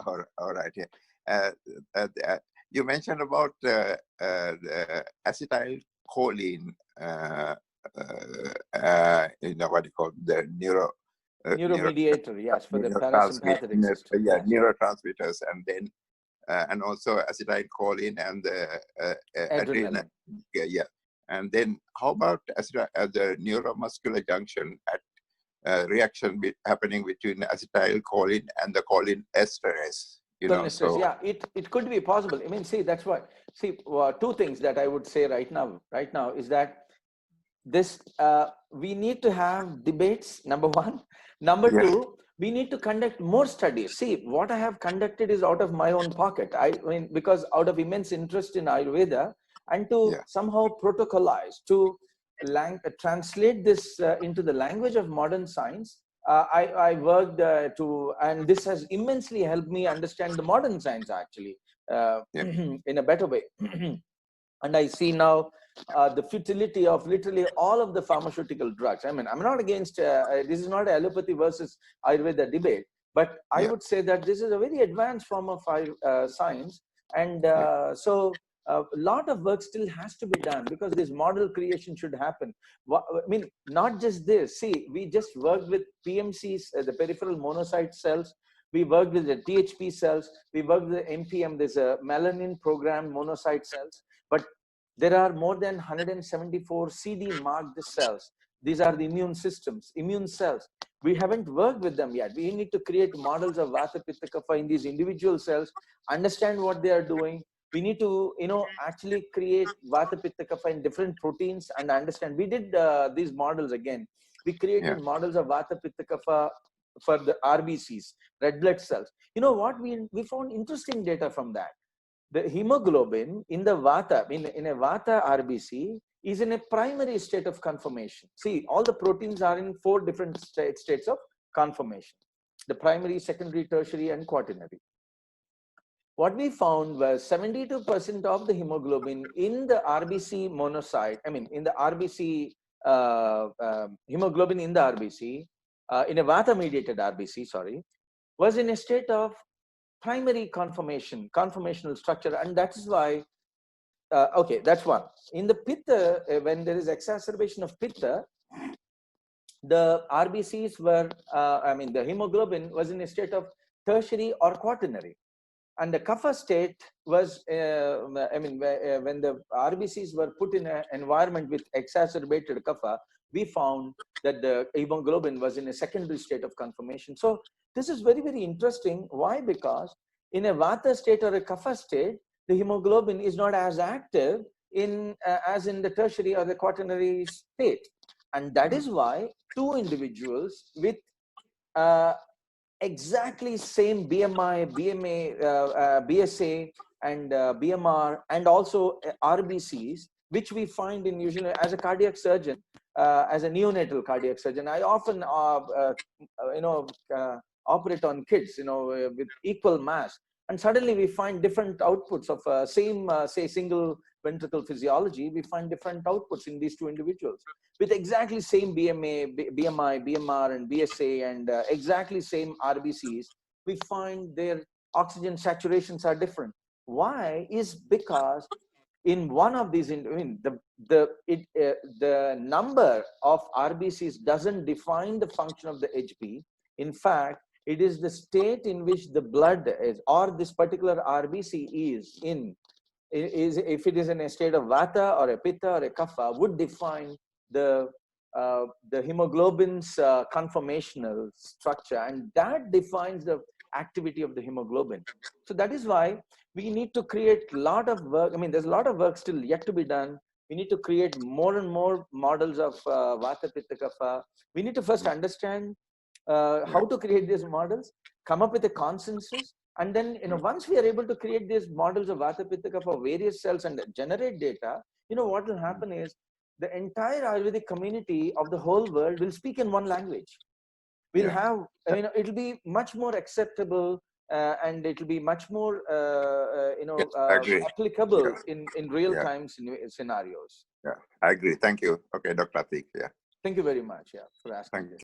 all right. Yeah. You mentioned about the acetylcholine. What do you call the neuromediator? Yes, for the parasympathetic neurotransmitters. system. Yeah, Yes. neurotransmitters, and then and also acetylcholine and the adrenaline. Yeah. And then how about the neuromuscular junction at reaction happening between acetylcholine and the choline esterase? So yeah, it could be possible. I mean, see, that's why. See, two things that I would say right now is that this we need to have debates, number one. Number two, we need to conduct more studies. See, what I have conducted is out of my own pocket. I mean, because out of immense interest in Ayurveda, and to somehow protocolize, to translate this into the language of modern science. I worked and this has immensely helped me understand the modern science actually in a better way. And I see now the futility of literally all of the pharmaceutical drugs. I mean, I'm not against, this is not allopathy versus Ayurveda debate, but I would say that this is a very advanced form of science. And so a lot of work still has to be done because this model creation should happen. I mean, not just this. See, we just worked with PMCs, the peripheral monocyte cells. We worked with the THP cells. We worked with the MPM. There's a melanin programmed monocyte cells. But there are more than 174 CD marked cells. These are the immune systems, immune cells. We haven't worked with them yet. We need to create models of Vata, Pitta, Kapha in these individual cells, understand what they are doing. We need to, actually create Vata, Pitta, Kapha in different proteins and understand. We did these models again. We created models of Vata, Pitta, Kapha for the RBCs, red blood cells. You know what? We found interesting data from that. The hemoglobin in the Vata, in a Vata RBC, is in a primary state of conformation. See, all the proteins are in 4 different states of conformation: the primary, secondary, tertiary, and quaternary. What we found was 72% of the hemoglobin in the RBC monocyte, in the RBC, hemoglobin in the RBC, in a Vata-mediated RBC, was in a state of primary conformational structure. And that is why, okay, that's one. In the Pitta, when there is exacerbation of Pitta, the RBCs were, the hemoglobin was in a state of tertiary or quaternary. And the Kapha state was, when the RBCs were put in an environment with exacerbated Kapha, we found that the hemoglobin was in a secondary state of conformation. So this is very, very interesting. Why? Because in a Vata state or a Kapha state, the hemoglobin is not as active as in the tertiary or the quaternary state. And that is why 2 individuals with exactly same BMI, BMA, BSA, and BMR, and also RBCs, which we find in usually as a cardiac surgeon, as a neonatal cardiac surgeon, I often, operate on kids, with equal mass. And suddenly we find different outputs of same, say, single ventricle physiology. We find different outputs in these 2 individuals with exactly same BMI, BMR, and BSA, and exactly same RBCs. We find their oxygen saturations are different. Why? Is because in one of these, the number of RBCs doesn't define the function of the HP. In fact, it is the state in which the blood is, or this particular RBC is in, if it is in a state of Vata or a Pitta or a Kapha, would define the hemoglobin's conformational structure, and that defines the activity of the hemoglobin. So that is why we need to create a lot of work. There's a lot of work still yet to be done. We need to create more and more models of Vata, Pitta, Kapha. We need to first understand how to create these models, come up with a consensus, and then once we are able to create these models of Vata, Pitta, Kapha for various cells and generate data, what will happen is the entire Ayurvedic community of the whole world will speak in one language. We'll have, it'll be much more acceptable and it'll be much more, applicable in real time scenarios. Yeah, I agree. Thank you. Okay, Dr. Atik. Yeah. Thank you very much. Yeah, for asking. Thank you.